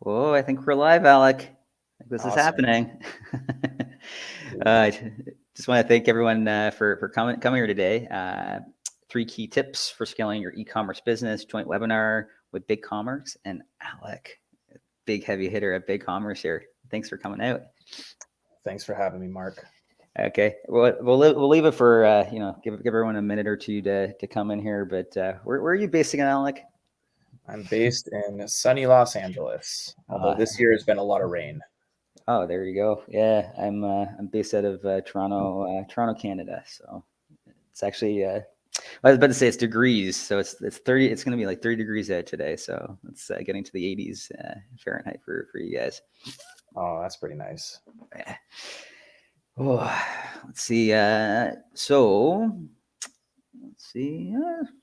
Whoa, I think we're live, Alec. I think this is Awesome. happening. Just want to thank everyone for coming here today. 3 key tips for scaling your e-commerce business, joint webinar with BigCommerce, and Alec, big heavy hitter at BigCommerce here. Thanks for coming out. Thanks for having me, Mark. Okay, we'll leave it for give everyone a minute or two to come in here. But where are you based again, Alec? I'm based in sunny Los Angeles, although Uh, this year has been a lot of rain. Oh, there you go. Yeah, I'm based out of Toronto, Canada. So it's actually I was about to say it's degrees, so it's 30. It's going to be like 30 degrees out today. So it's getting to the 80s Fahrenheit for you guys. Oh, that's pretty nice. Yeah. Oh, let's see. So let's see.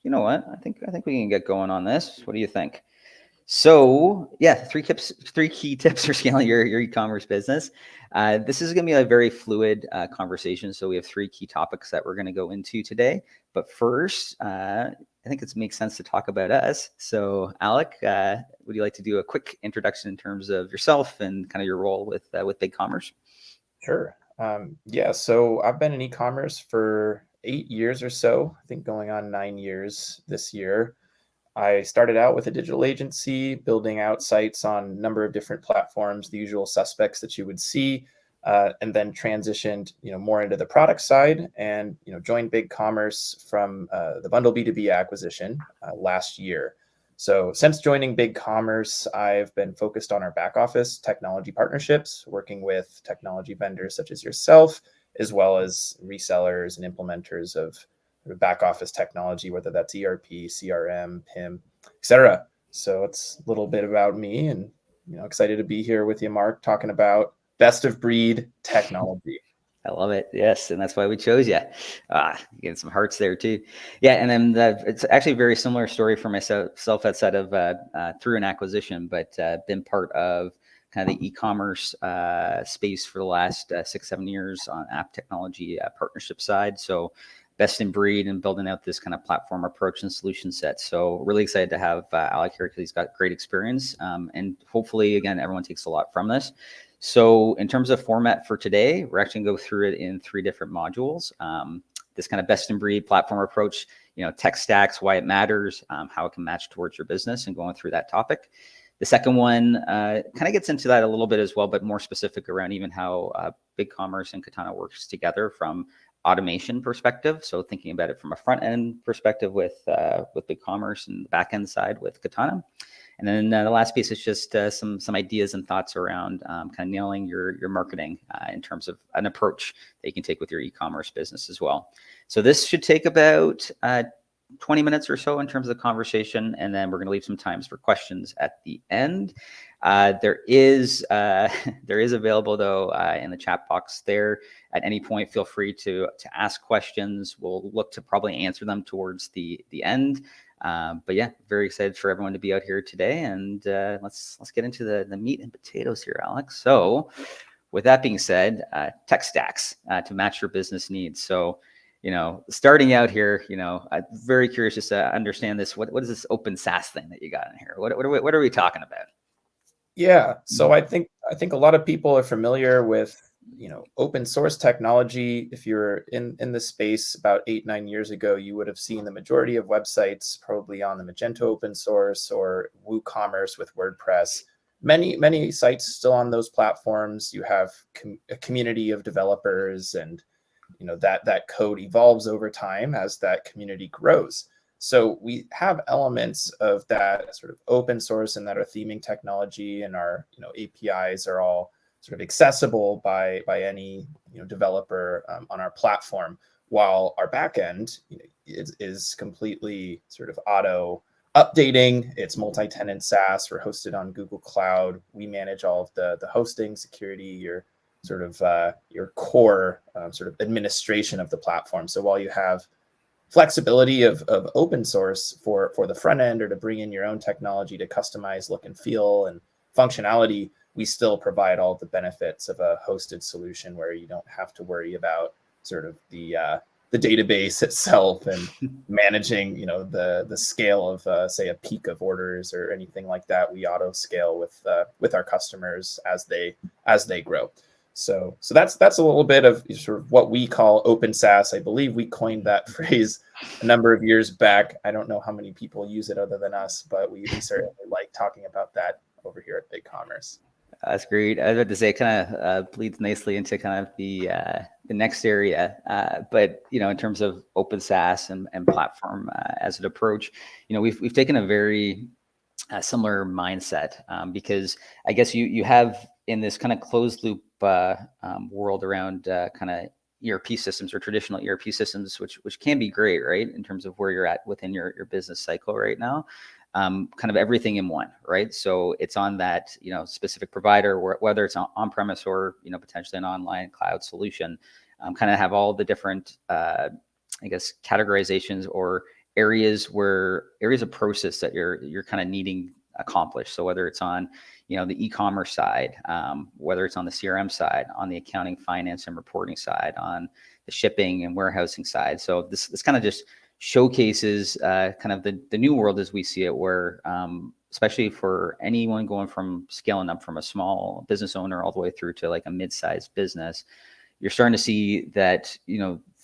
You know what? I think we can get going on this. What do you think? So yeah, 3 key tips for scaling your e-commerce business. This is going to be a very fluid conversation. So we have 3 key topics that we're going to go into today. But first, I think it makes sense to talk about us. So Alec, would you like to do a quick introduction in terms of yourself and kind of your role with BigCommerce? Sure. Yeah, so I've been in e-commerce for 8 years or so, I think going on 9 years this year. I started out with a digital agency, building out sites on a number of different platforms, the usual suspects that you would see, and then transitioned, more into the product side, and joined BigCommerce from the Bundle B2B acquisition last year. So since joining BigCommerce, I've been focused on our back office technology partnerships, working with technology vendors such as yourself, as well as resellers and implementers of back office technology, whether that's ERP, CRM, PIM, etc. So it's a little bit about me, and excited to be here with you, Mark, talking about best of breed technology. I love it. Yes, and that's why we chose you. Getting some hearts there too. Yeah, and then it's actually a very similar story for myself outside of through an acquisition, but been part of kind of the e-commerce space for the last 6-7 years on app technology partnership side. So best in breed and building out this kind of platform approach and solution set. So really excited to have Alec here because he's got great experience, and hopefully, again, everyone takes a lot from this. So in terms of format for today, we're actually going to go through it in 3 different modules. This kind of best in breed platform approach, tech stacks, why it matters, how it can match towards your business, and going through that topic. The second one kind of gets into that a little bit as well, but more specific around even how BigCommerce and Katana works together from automation perspective. So thinking about it from a front end perspective with BigCommerce and the back end side with Katana. And then the last piece is just some ideas and thoughts around kind of nailing your marketing in terms of an approach that you can take with your e-commerce business as well. So this should take about 20 minutes or so in terms of the conversation, and then we're going to leave some times for questions at the end. There is available though in the chat box there. At any point, feel free to ask questions. We'll look to probably answer them towards the end. But yeah, very excited for everyone to be out here today, and let's get into the meat and potatoes here, Alex. So, with that being said, tech stacks to match your business needs. So, starting out here, I'm very curious just to understand this. What is this open SaaS thing that you got in here? What are we talking about? Yeah, so I think a lot of people are familiar with open source technology. If you're in the space about 8-9 years ago, you would have seen the majority of websites probably on the Magento open source or WooCommerce with WordPress. Many sites still on those platforms. You have a community of developers, and that code evolves over time as that community grows. So we have elements of that sort of open source and that our theming technology and our APIs are all sort of accessible by any developer on our platform, while our backend is completely sort of auto updating. It's multi-tenant SaaS. We're hosted on Google Cloud. We manage all of the hosting, security, your core sort of administration of the platform. So while you have flexibility of open source for the front end or to bring in your own technology to customize look and feel and functionality, we still provide all the benefits of a hosted solution where you don't have to worry about sort of the the database itself and managing, the scale of say a peak of orders or anything like that. We auto scale with our customers as they grow. So that's a little bit of sort of what we call open SaaS. I believe we coined that phrase a number of years back. I don't know how many people use it other than us, but we certainly like talking about that over here at BigCommerce. That's great. I was about to say, kind of bleeds nicely into kind of the next area. But in terms of open SaaS and platform as an approach, we've taken a very similar mindset, because I guess you have in this kind of closed loop world around kind of ERP systems or traditional ERP systems, which can be great, right, in terms of where you're at within your business cycle right now. Kind of everything in one, right? So it's on that specific provider, whether it's on premise or potentially an online cloud solution. Kind of have all the different I guess categorizations or areas of process that you're kind of needing accomplished. So whether it's on the e-commerce side, whether it's on the CRM side, on the accounting, finance, and reporting side, on the shipping and warehousing side. So this kind of just showcases kind of the new world as we see it, where especially for anyone going from scaling up from a small business owner all the way through to like a mid-sized business, you're starting to see that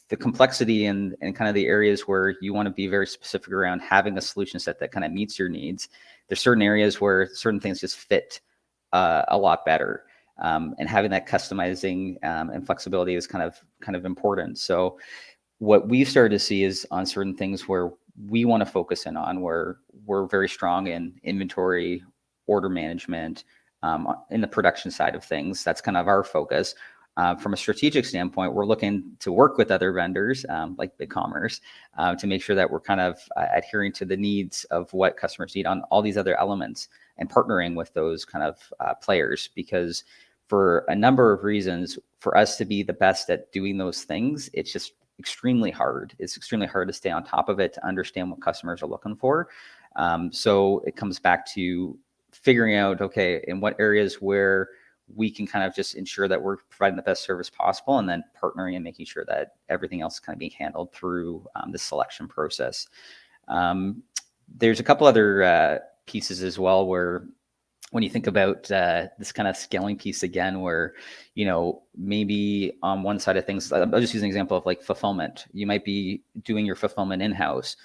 the complexity and kind of the areas where you want to be very specific around having a solution set that kind of meets your needs. There's certain areas where certain things just fit a lot better, and having that customizing and flexibility is kind of important. So what we've started to see is on certain things where we want to focus in on, where we're very strong in inventory, order management, in the production side of things. That's kind of our focus. From a strategic standpoint, we're looking to work with other vendors like BigCommerce to make sure that we're kind of adhering to the needs of what customers need on all these other elements and partnering with those kind of players. Because for a number of reasons, for us to be the best at doing those things, it's just extremely hard. It's extremely hard to stay on top of it, to understand what customers are looking for. So it comes back to figuring out, okay, in what areas where we can kind of just ensure that we're providing the best service possible, and then partnering and making sure that everything else is kind of being handled through the selection process. There's a couple other pieces as well, where when you think about this kind of scaling piece again, where, maybe on one side of things, I'll just use an example of like fulfillment. You might be doing your fulfillment in-house,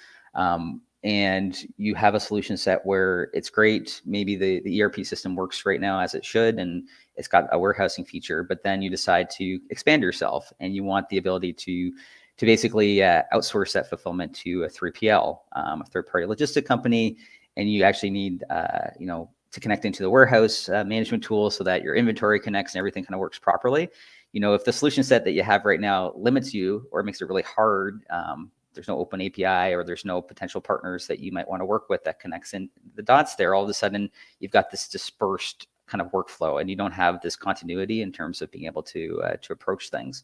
and you have a solution set where it's great. Maybe the ERP system works right now as it should, and it's got a warehousing feature, but then you decide to expand yourself and you want the ability to basically outsource that fulfillment to a 3PL, a third-party logistic company, and you actually need, to connect into the warehouse management tool so that your inventory connects and everything kind of works properly. If the solution set that you have right now limits you or makes it really hard, there's no open API or there's no potential partners that you might want to work with that connects in the dots there, all of a sudden you've got this dispersed kind of workflow and you don't have this continuity in terms of being able to approach things.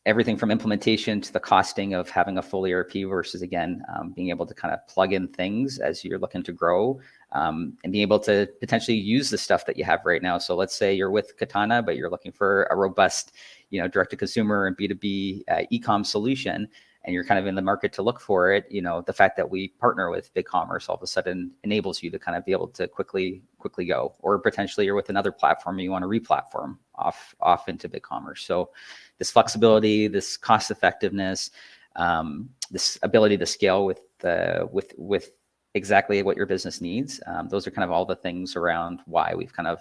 Everything from implementation to the costing of having a full ERP versus, again, being able to kind of plug in things as you're looking to grow, and being able to potentially use the stuff that you have right now. So let's say you're with Katana, but you're looking for a robust, direct-to-consumer and B2B e-com solution, and you're kind of in the market to look for it. The fact that we partner with BigCommerce all of a sudden enables you to kind of be able to quickly go, or potentially you're with another platform and you want to re-platform off into BigCommerce. So this flexibility, this cost effectiveness, this ability to scale with exactly what your business needs. Those are kind of all the things around why we've kind of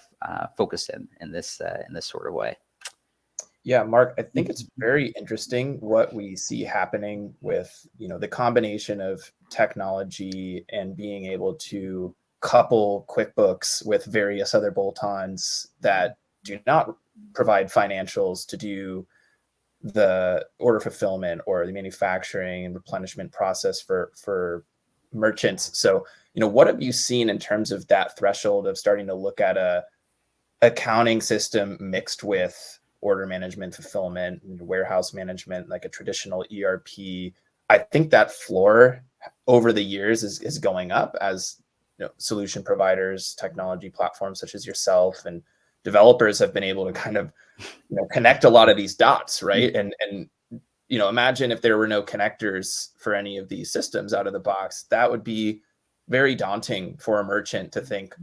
focused in this sort of way. Yeah, Mark, I think it's very interesting what we see happening with, the combination of technology and being able to couple QuickBooks with various other bolt-ons that do not provide financials to do the order fulfillment or the manufacturing and replenishment process for merchants. So, what have you seen in terms of that threshold of starting to look at a accounting system mixed with order management, fulfillment, and warehouse management, like a traditional ERP? I think that floor over the years is going up as solution providers, technology platforms such as yourself and developers have been able to kind of connect a lot of these dots, right? And imagine if there were no connectors for any of these systems out of the box. That would be very daunting for a merchant to think,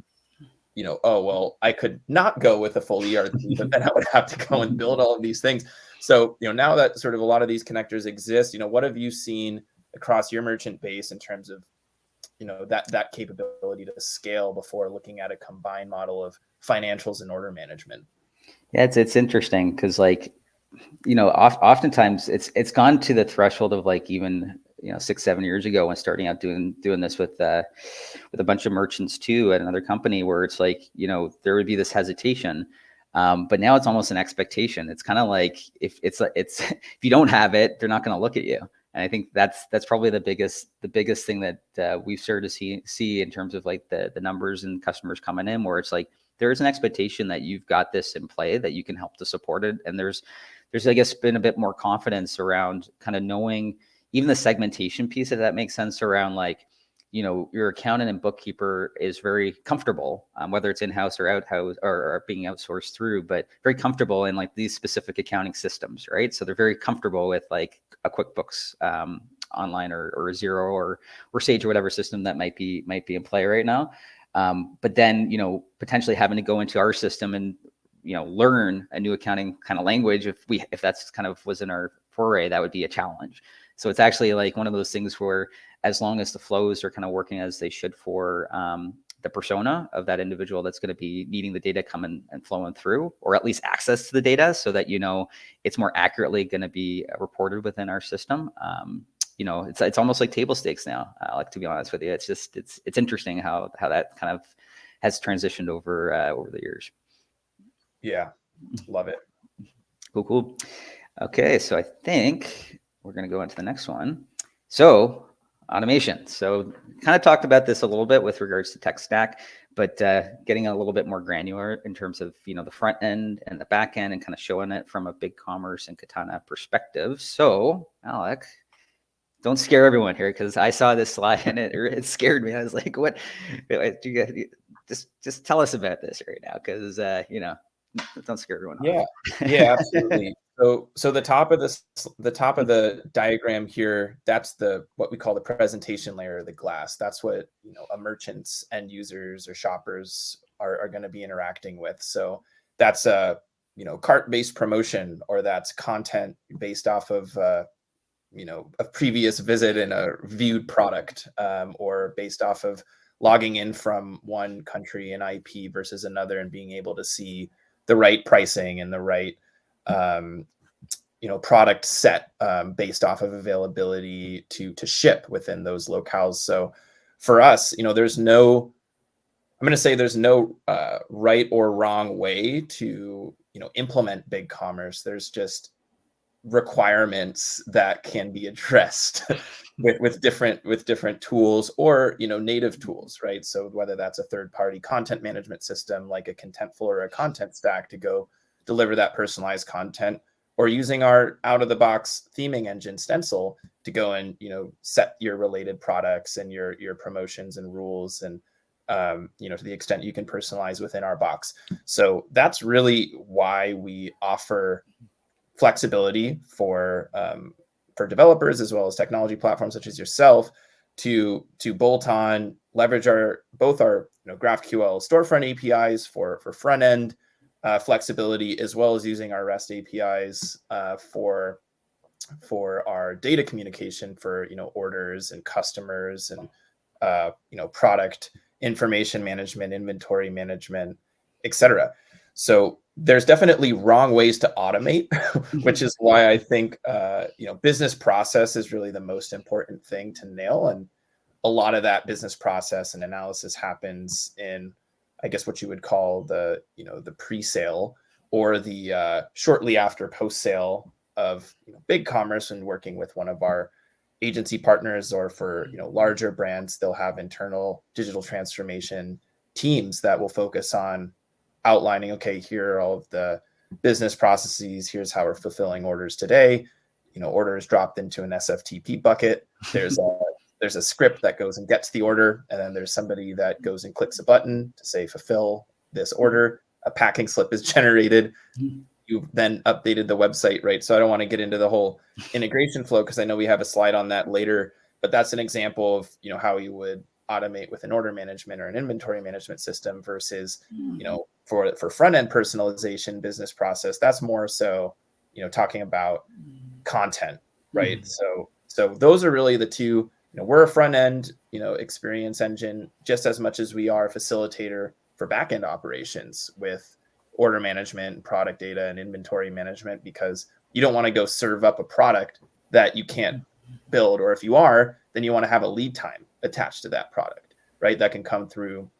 oh, well, I could not go with a full ERP, but then I would have to go and build all of these things. So, now that sort of a lot of these connectors exist, what have you seen across your merchant base in terms of, that capability to scale before looking at a combined model of financials and order management? Yeah, it's interesting because oftentimes it's gone to the threshold of like even 6-7 years ago when starting out doing this with a bunch of merchants too at another company, where it's like there would be this hesitation, but now it's almost an expectation. It's kind of like if if you don't have it, they're not going to look at you. And I think that's probably the biggest thing that we've started to see in terms of like the numbers and customers coming in, where it's like there is an expectation that you've got this in play, that you can help to support it, and there's I guess been a bit more confidence around kind of knowing even the segmentation piece, if that makes sense, around like, your accountant and bookkeeper is very comfortable, whether it's in-house or out-house or being outsourced through, but very comfortable in like these specific accounting systems, right? So they're very comfortable with like a QuickBooks online or a Xero or Sage or whatever system that might be in play right now. But then, potentially having to go into our system and learn a new accounting kind of language, if that's kind of was in our foray, that would be a challenge. So it's actually like one of those things where, as long as the flows are kind of working as they should for the persona of that individual that's going to be needing the data coming and flowing through, or at least access to the data, so that it's more accurately going to be reported within our system. It's almost like table stakes now. Like, to be honest with you, it's just it's interesting how that kind of has transitioned over the years. Yeah, love it. Cool. Okay, so I think we're going to go into the next one. So automation. So kind of talked about this a little bit with regards to tech stack, but getting a little bit more granular in terms of the front end and the back end, and kind of showing it from a BigCommerce and Katana perspective. So Alec, don't scare everyone here, because I saw this slide and it scared me. I was like, "What? Just tell us about this right now," because don't scare everyone Yeah, off. yeah, absolutely. So the top of the diagram here, that's what we call the presentation layer of the glass. That's what a merchant's end users or shoppers are going to be interacting with. So that's a cart-based promotion, or that's content based off of a previous visit in a viewed product, or based off of logging in from one country and IP versus another, and being able to see the right pricing and the right product set based off of availability to ship within those locales. So for us, there's no right or wrong way to implement BigCommerce. There's just requirements that can be addressed with different tools, or native tools, right? So whether that's a third-party content management system like a Contentful or a Content Stack to go deliver that personalized content, or using our out-of-the-box theming engine Stencil to go and set your related products and your promotions and rules, and to the extent you can personalize within our box. So that's really why we offer flexibility for developers, as well as technology platforms such as yourself, to bolt on, leverage both our GraphQL storefront APIs for front end flexibility, as well as using our REST APIs for our data communication for orders and customers, and product information management, inventory management, etc. So there's definitely wrong ways to automate, which is why I think business process is really the most important thing to nail. And a lot of that business process and analysis happens in, I guess, what you would call the pre-sale, or the shortly after post-sale of BigCommerce, and working with one of our agency partners, or for larger brands, they'll have internal digital transformation teams that will focus on outlining, okay, here are all of the business processes, here's how we're fulfilling orders today. Orders dropped into an SFTP bucket. There's a script that goes and gets the order, and then there's somebody that goes and clicks a button to say fulfill this order. A packing slip is generated. you then updated the website, right? So I don't want to get into the whole integration flow because I know we have a slide on that later, but that's an example of, how you would automate with an order management or an inventory management system versus, for front end personalization business process, that's more so, talking about content, right? So those are really the two. We're a front end, experience engine just as much as we are a facilitator for back end operations with order management, product data, and inventory management, because you don't want to go serve up a product that you can't build, or if you are, then you want to have a lead time attached to that product, right? That can come through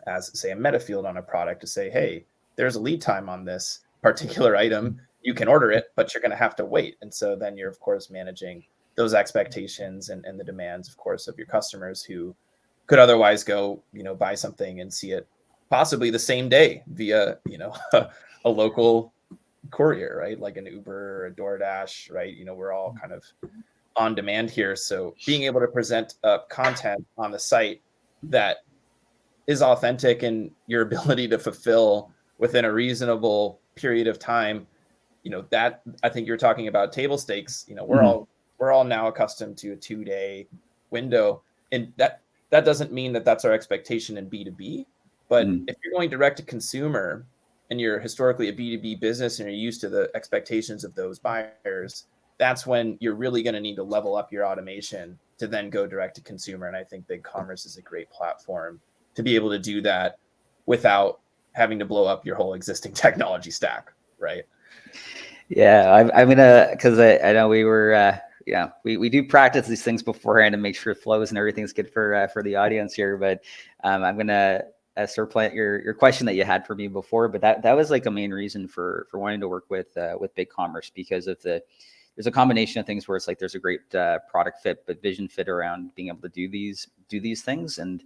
as, say, a meta field on a product to say, hey, there's a lead time on this particular item. You can order it, but you're going to have to wait. And so then you're, of course, managing those expectations and the demands, of course, of your customers who could otherwise go, buy something and see it possibly the same day via, a local courier, right? Like an Uber or a DoorDash, right? We're all kind of on demand here. So being able to present content on the site that is authentic and your ability to fulfill within a reasonable period of time, that I think you're talking about table stakes. We're all now accustomed to a 2-day window, and that doesn't mean that that's our expectation in B2B. But if you're going direct to consumer and you're historically a B2B business and you're used to the expectations of those buyers, that's when you're really going to need to level up your automation to then go direct to consumer. And I think BigCommerce is a great platform to be able to do that without having to blow up your whole existing technology stack, right? Yeah, I'm gonna, because I know we were, we do practice these things beforehand to make sure it flows and everything's good for the audience here. But I'm gonna surplant your question that you had for me before. But that was like a main reason for wanting to work with BigCommerce, because of there's a combination of things where it's like there's a great product fit, but vision fit around being able to do these things. And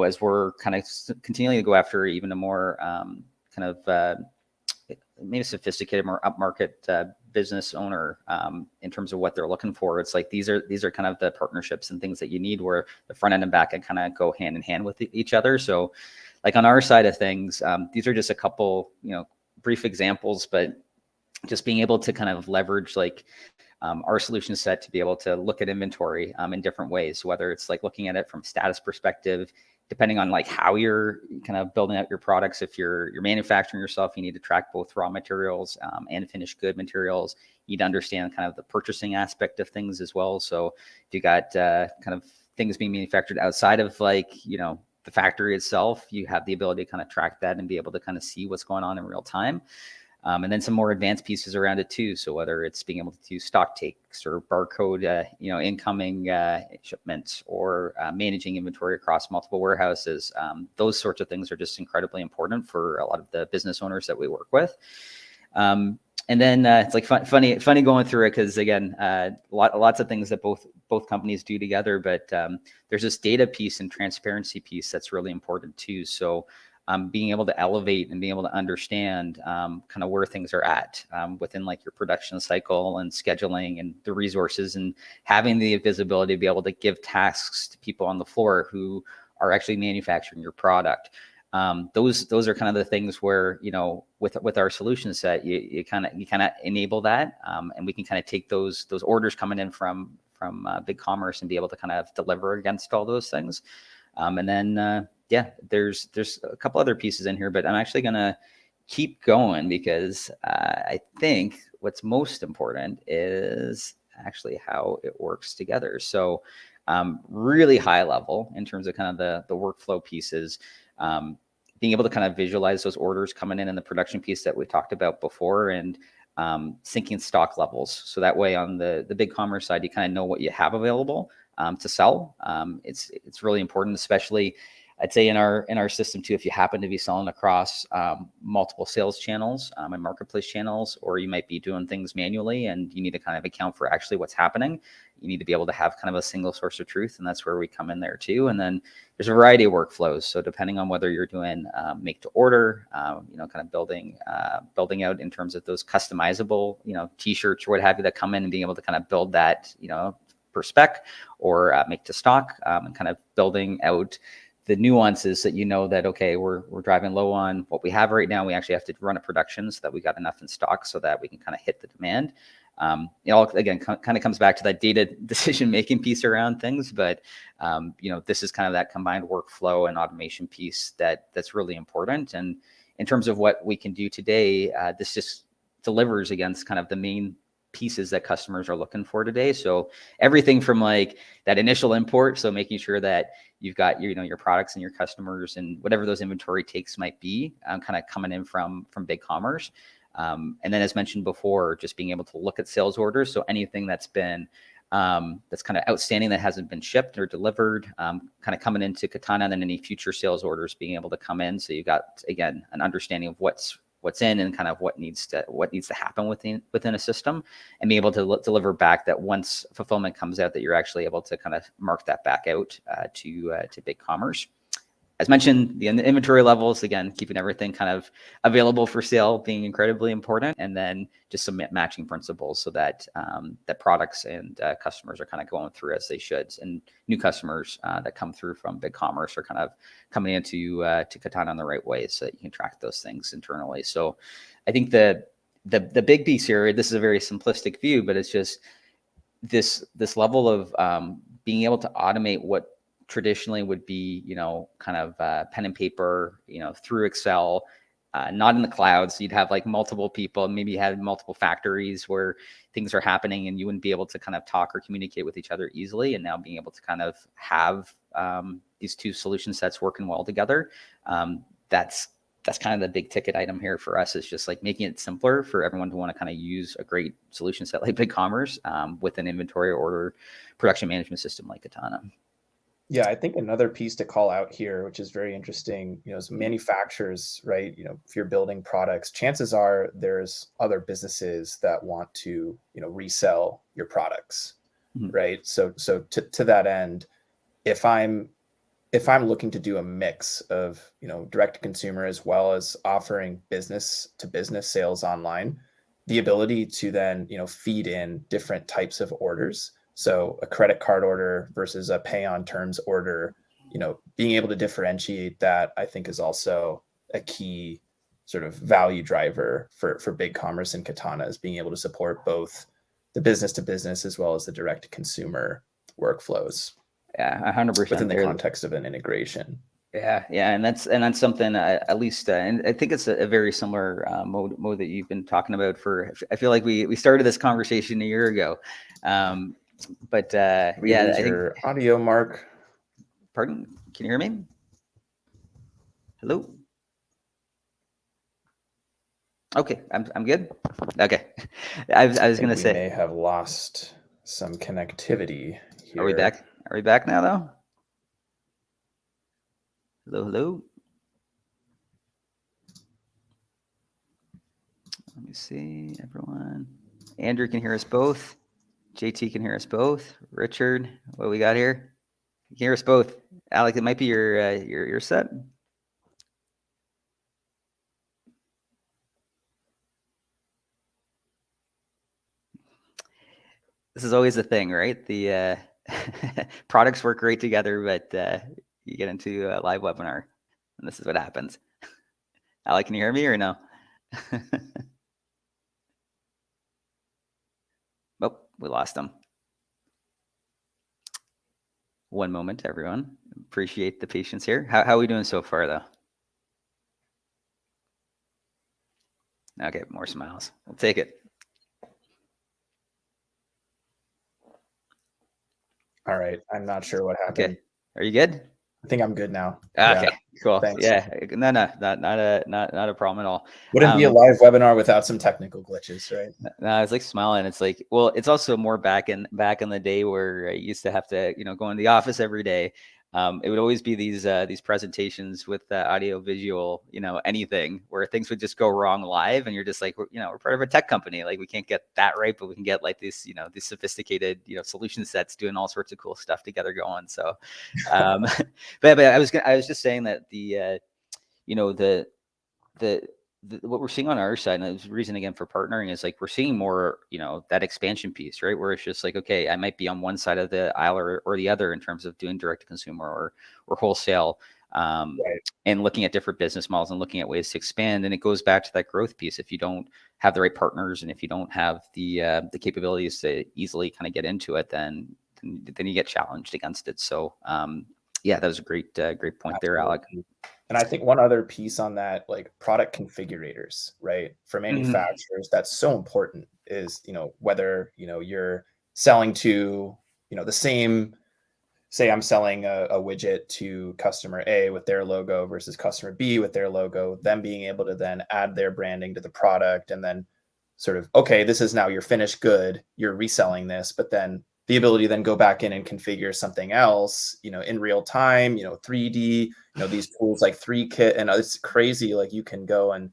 as we're kind of continuing to go after even a more kind of maybe sophisticated, more upmarket business owner in terms of what they're looking for, it's like these are kind of the partnerships and things that you need, where the front end and back end kind of go hand in hand with each other. So like on our side of things, these are just a couple brief examples, but just being able to kind of leverage like our solution set to be able to look at inventory in different ways, whether it's like looking at it from status perspective, depending on like how you're kind of building out your products. If you're manufacturing yourself, you need to track both raw materials and finished good materials. You need to understand kind of the purchasing aspect of things as well. So if you got kind of things being manufactured outside of like, the factory itself, you have the ability to kind of track that and be able to kind of see what's going on in real time. And then some more advanced pieces around it too. So whether it's being able to do stock takes or barcode, incoming shipments, or managing inventory across multiple warehouses, those sorts of things are just incredibly important for a lot of the business owners that we work with. And then it's like funny going through it, because again, lots of things that both companies do together. But there's this data piece and transparency piece that's really important too. So being able to elevate and being able to understand kind of where things are at within like your production cycle and scheduling and the resources, and having the visibility to be able to give tasks to people on the floor who are actually manufacturing your product. Those are kind of the things where, with our solution set, you kind of enable that, and we can kind of take those orders coming in from BigCommerce and be able to kind of deliver against all those things. And then there's a couple other pieces in here, but I'm actually gonna keep going, because I think what's most important is actually how it works together. So really high level in terms of kind of the workflow pieces, being able to kind of visualize those orders coming in the production piece that we talked about before, and syncing stock levels. So that way on the BigCommerce side, you kind of know what you have available to sell. It's really important, especially I'd say in our system too, if you happen to be selling across multiple sales channels and marketplace channels, or you might be doing things manually and you need to kind of account for actually what's happening, you need to be able to have kind of a single source of truth, and that's where we come in there too. And then there's a variety of workflows. So depending on whether you're doing make to order, kind of building out in terms of those customizable, t-shirts or what have you that come in, and being able to kind of build that, per spec, or make to stock, and kind of building out the nuances that that, okay, we're driving low on what we have right now. We actually have to run a production so that we got enough in stock so that we can kind of hit the demand. Again, kind of comes back to that data decision making piece around things, but this is kind of that combined workflow and automation piece that's really important. And in terms of what we can do today, this just delivers against kind of the main pieces that customers are looking for today. So everything from like that initial import, so making sure that you've got your products and your customers and whatever those inventory takes might be, kind of coming in from BigCommerce. And then, as mentioned before, just being able to look at sales orders. So anything that's been that's kind of outstanding that hasn't been shipped or delivered, kind of coming into Katana, and then any future sales orders being able to come in. So you got, again, an understanding of what's in and kind of what needs to happen within a system, and be able to deliver back that once fulfillment comes out, that you're actually able to kind of mark that back out to BigCommerce. As mentioned, the inventory levels, again, keeping everything kind of available for sale being incredibly important, and then just some matching principles so that that products and customers are kind of going through as they should, and new customers that come through from BigCommerce are kind of coming into to Katana in the right way, so that you can track those things internally. So I think the big piece here, this is a very simplistic view, but it's just this level of being able to automate what traditionally would be, kind of pen and paper, through Excel, not in the cloud. So you'd have like multiple people, maybe you had multiple factories where things are happening and you wouldn't be able to kind of talk or communicate with each other easily. And now being able to kind of have these two solution sets working well together, that's kind of the big ticket item here for us, is just like making it simpler for everyone to want to kind of use a great solution set like BigCommerce with an inventory order production management system like Katana. Yeah, I think another piece to call out here, which is very interesting, as manufacturers, right? If you're building products, chances are there's other businesses that want to, resell your products, right? So to that end, if I'm looking to do a mix of, direct to consumer as well as offering business to business sales online, the ability to then, feed in different types of orders. So a credit card order versus a pay on terms order, being able to differentiate that, I think, is also a key sort of value driver for BigCommerce and Katana, is being able to support both the business to business as well as the direct to consumer workflows. Yeah, 100% within the context of an integration. Yeah, and that's something at least, and I think it's a very similar mode that you've been talking about for. I feel like we started this conversation a year ago, but yeah, I think audio, Mark. Pardon? Can you hear me? Hello. Okay, I'm good. Okay, I was going to say we may have lost some connectivity here. Are we back? Are we back now, though? Hello. Let me see, everyone. Andrew can hear us both. JT can hear us both. Richard, what we got here? You can hear us both. Alec, it might be your set. This is always the thing, right? The products work great together, but you get into a live webinar, and this is what happens. Alec, can you hear me or no? Oh, we lost him. One moment, everyone. Appreciate the patience here. How are we doing so far, though? Okay, more smiles. We'll take it. All right. I'm not sure what happened. Okay. Are you good? I think I'm good now. Okay, yeah. Cool. Thanks. Yeah. No, not a problem at all. Wouldn't be a live webinar without some technical glitches, right? No, I was like smiling. It's like, well, it's also more back in the day where I used to have to, go in the office every day. It would always be these presentations with audio, visual, anything where things would just go wrong live, and you're just like, we're part of a tech company. Like, we can't get that right, but we can get like this, these sophisticated, solution sets doing all sorts of cool stuff together going. So, but I was just saying that the what we're seeing on our side, and the reason again for partnering, is like we're seeing more, that expansion piece, right? Where it's just like, okay, I might be on one side of the aisle or the other in terms of doing direct to consumer or wholesale. Right. and looking at different business models and looking at ways to expand. And it goes back to that growth piece. If you don't have the right partners and if you don't have the capabilities to easily kind of get into it, then you get challenged against it. So yeah, that was a great point there, Alec. Absolutely. And I think one other piece on that, like product configurators, right? For Mhm. manufacturers, that's so important is, whether, you're selling to, the same, say I'm selling a widget to customer A with their logo versus customer B with their logo, them being able to then add their branding to the product and then sort of, okay, this is now your finished good, you're reselling this, but then the ability to then go back in and configure something else, in real time, 3D, these tools like 3Kit, and it's crazy. Like you can go and,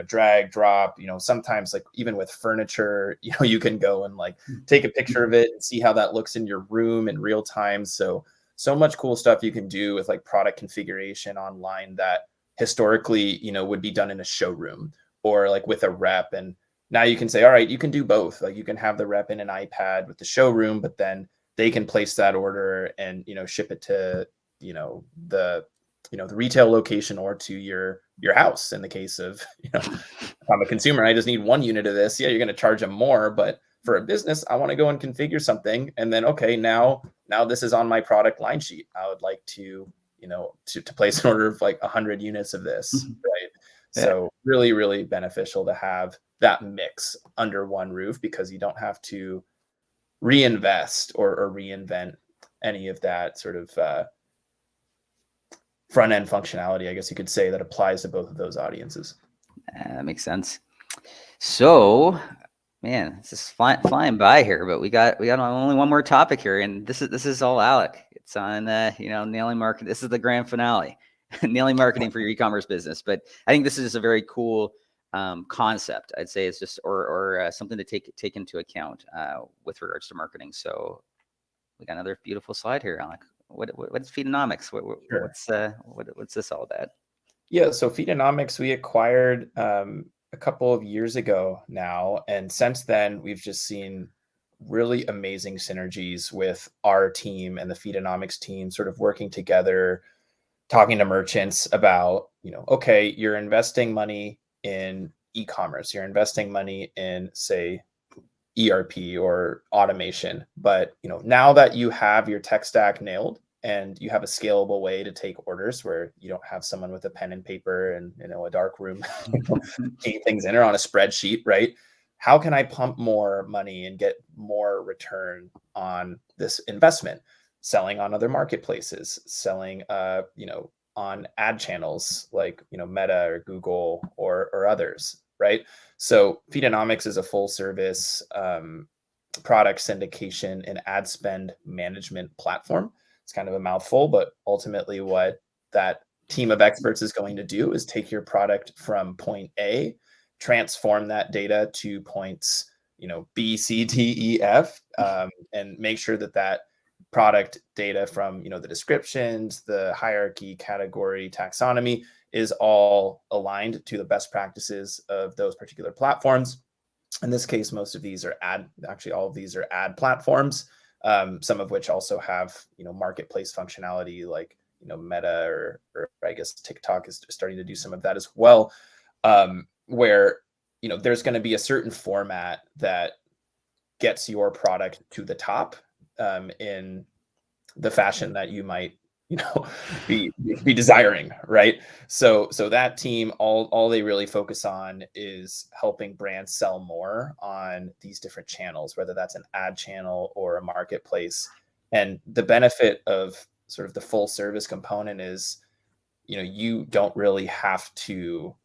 drag, drop, sometimes like even with furniture, you can go and like take a picture of it and see how that looks in your room in real time. So much cool stuff you can do with like product configuration online that historically, would be done in a showroom or like with a rep. And now you can say, all right, you can do both. Like you can have the rep in an iPad with the showroom, but then they can place that order and, ship it to, you know, the, the retail location or to your house. In the case of, if I'm a consumer, I just need one unit of this. Yeah, you're going to charge them more, but for a business, I want to go and configure something. And then, okay, now this is on my product line sheet. I would like to, to place an order of like 100 units of this, right? Yeah. So really, really beneficial to have that mix under one roof because you don't have to reinvest or reinvent any of that sort of front end functionality, I guess you could say, that applies to both of those audiences. That makes sense. So, man, it's just flying by here, but we got only one more topic here, and this is all Alec. It's on nailing market. This is the grand finale, nailing marketing for your e-commerce business. But I think this is a very cool concept. I'd say it's just or something to take into account with regards to marketing. So we got another beautiful slide here, Alec. What's Feedonomics? Sure. What's this all about? Yeah, so Feedonomics we acquired a couple of years ago now, and since then we've just seen really amazing synergies with our team and the Feedonomics team, sort of working together, talking to merchants about, okay, you're investing money in e-commerce, you're investing money in, say, ERP or automation. But now that you have your tech stack nailed and you have a scalable way to take orders where you don't have someone with a pen and paper and a dark room keying things in or on a spreadsheet, right? How can I pump more money and get more return on this investment? Selling on other marketplaces, selling on ad channels like Meta or Google or others, right? So Feedonomics is a full service product syndication and ad spend management platform. It's kind of a mouthful, but ultimately what that team of experts is going to do is take your product from point A, transform that data to points, B, C, D, E, F, and make sure that that product data from the descriptions, the hierarchy, category, taxonomy is all aligned to the best practices of those particular platforms. In this case, most of these are actually all of these are ad platforms, some of which also have marketplace functionality like Meta or I guess TikTok is starting to do some of that as well, where there's going to be a certain format that gets your product to the top in the fashion that you might be desiring, right? So that team, all they really focus on is helping brands sell more on these different channels, whether that's an ad channel or a marketplace. And the benefit of sort of the full service component is you don't really have to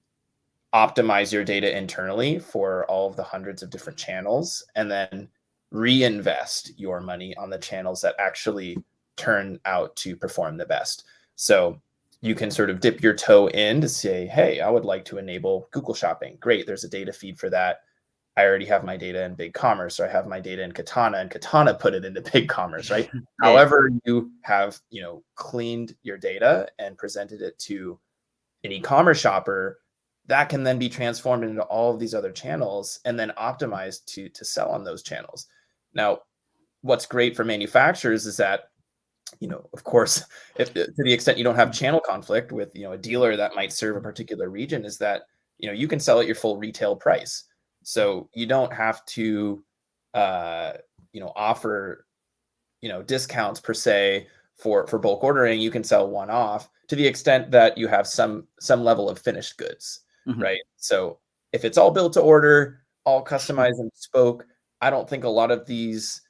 optimize your data internally for all of the hundreds of different channels and then reinvest your money on the channels that actually turn out to perform the best. So you can sort of dip your toe in to say, hey, I would like to enable Google Shopping. Great, there's a data feed for that. I already have my data in BigCommerce, or I have my data in Katana, and Katana put it into BigCommerce, right? Yeah. However, you have cleaned your data and presented it to an e-commerce shopper, that can then be transformed into all of these other channels and then optimized to sell on those channels. Now, what's great for manufacturers is that of course, if to the extent you don't have channel conflict with, a dealer that might serve a particular region, is that, you can sell at your full retail price. So you don't have to, uh, offer, discounts per se for bulk ordering. You can sell one off to the extent that you have some level of finished goods, Mhm. right? So if it's all built to order, all customized and bespoke, I don't think a lot of these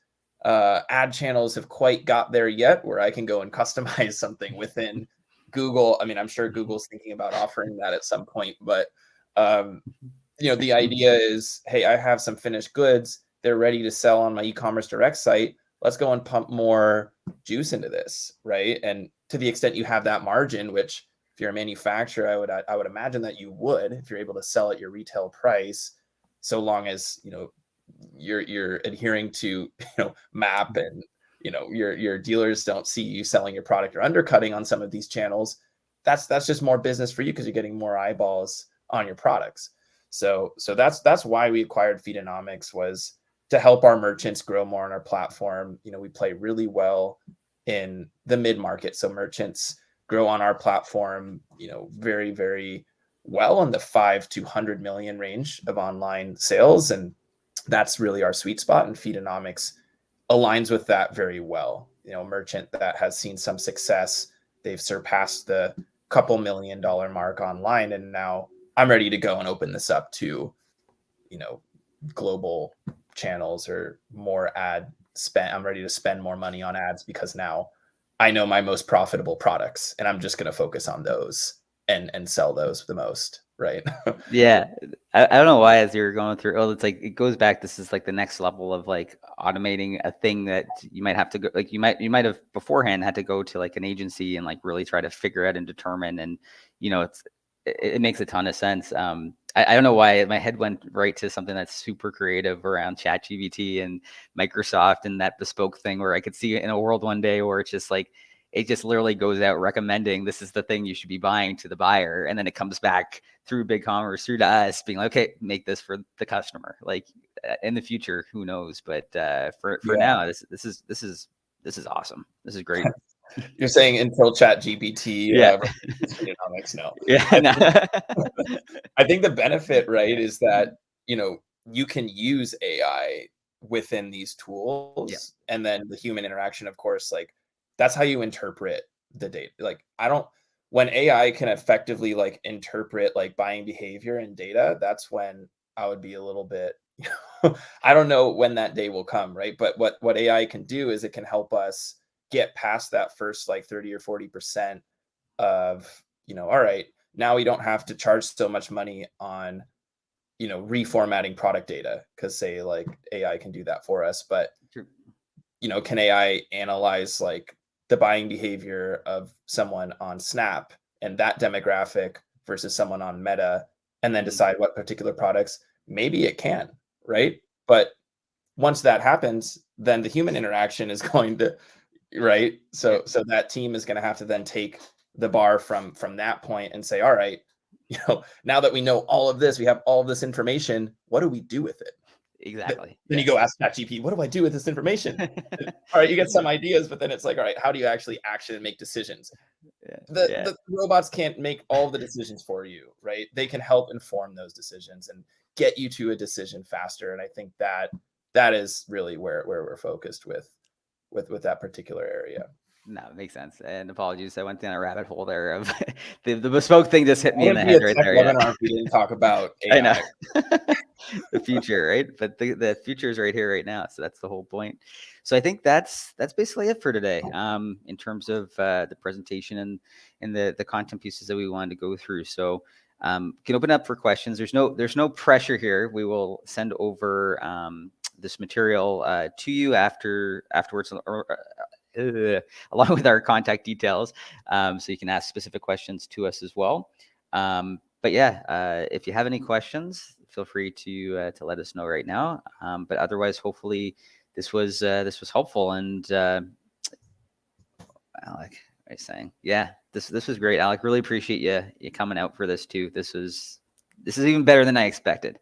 ad channels have quite got there yet, where I can go and customize something within Google. I mean, I'm sure Google's thinking about offering that at some point, but um, the idea is, hey, I have some finished goods. They're ready to sell on my e-commerce direct site. Let's go and pump more juice into this, right? And to the extent you have that margin, which if you're a manufacturer, I would imagine that you would, if you're able to sell at your retail price, so long as you're adhering to MAP, and your dealers don't see you selling your product or undercutting on some of these channels. That's just more business for you because you're getting more eyeballs on your products. So that's why we acquired Feedonomics, was to help our merchants grow more on our platform. We play really well in the mid market, so merchants grow on our platform, very, very well in the 5 to 100 million range of online sales, and that's really our sweet spot. And Feedonomics aligns with that very well. A merchant that has seen some success, they've surpassed the couple $1 million mark online, and now I'm ready to go and open this up to, global channels or more ad spend. I'm ready to spend more money on ads because now I know my most profitable products, and I'm just going to focus on those and sell those the most, right? Yeah, I don't know why as you're going through, it's like it goes back. This is like the next level of like automating a thing that you might have to go, like you might have beforehand had to go to like an agency and like really try to figure out and determine. And it makes a ton of sense. I don't know why my head went right to something that's super creative around ChatGPT and Microsoft and that bespoke thing, where I could see in a world one day where it's just like it just literally goes out recommending this is the thing you should be buying to the buyer, and then it comes back through BigCommerce through to us being like, okay, make this for the customer. Like in the future, who knows? But for Yeah. now, this is awesome. This is great. You're saying until ChatGPT Yeah. replaces Feedonomics? No. Yeah. I No. think I think the benefit, right, is that, you can use AI within these Yeah. tools, and then the human interaction, of course, like that's how you interpret the data. Like I don't when AI can effectively like interpret like buying behavior and data, that's when I would be a little bit I don't know when that day will come, right? But what AI can do is it can help us get past that first like 30 or 40% of, all right, now we don't have to charge so much money on, reformatting product data, because say like AI can do that for us. But, True. can AI analyze like the buying behavior of someone on Snap and that demographic versus someone on Meta, and then Mhm. decide what particular products? Maybe it can, right? But once that happens, then the human interaction is going to, right? Yeah. So that team is going to have to then take the bar from that point and say, all right, now that we know all of this, we have all of this information, what do we do with it? Exactly. Then you Yes. go ask ChatGPT, what do I do with this information? All right, you get some ideas, but then it's like, all right, how do you actually action and make decisions? Yeah. the Yeah. the robots can't make all the decisions for you, right? They can help inform those decisions and get you to a decision faster. And I think that is really where we're focused with that particular area. No, it makes sense. And apologies, I went down a rabbit hole there of the bespoke thing just hit That me in would the be a head right tech there. Yeah. webinar if we didn't talk about I know. AI. The future, right? But the future is right here, right now. So that's the whole point. So I think that's basically it for today. In terms of the presentation and the content pieces that we wanted to go through. So can open up for questions. There's no pressure here. We will send over this material to you afterwards, or, along with our contact details, so you can ask specific questions to us as well. But yeah, if you have any questions, feel free to let us know right now. But otherwise, hopefully, this was helpful. And Alec, what are you saying? Yeah, this was great, Alec. Really appreciate you coming out for this too. This is even better than I expected.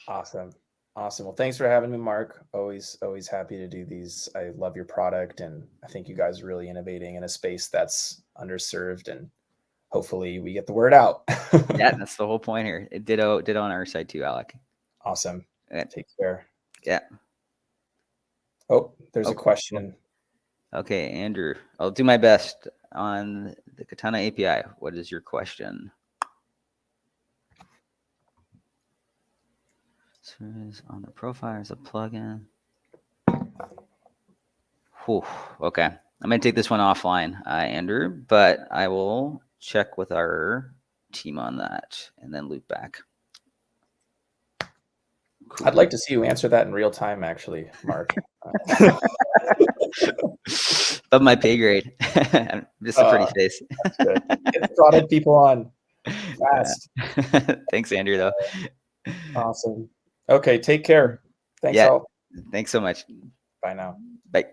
Awesome. Awesome. Well, thanks for having me, Mark. Always happy to do these. I love your product, and I think you guys are really innovating in a space that's underserved, and hopefully we get the word out. Yeah, that's the whole point here. Ditto on our side too, Alec. Awesome. Yeah. Take care. Yeah. Oh, there's a Oh, question. okay, Andrew. I'll do my best on the Katana API. What is your question? Service on the profile as a plugin. Whew, okay. I'm going to take this one offline, Andrew, but I will check with our team on that and then loop back. Cool. I'd like to see you answer that in real time, actually, Mark. But my pay grade. I'm just a pretty face. That's good. Get the product people on fast. Yeah. Thanks, Andrew, though. Awesome. Okay, take care. Thanks Yeah. all. Thanks so much. Bye now. Bye.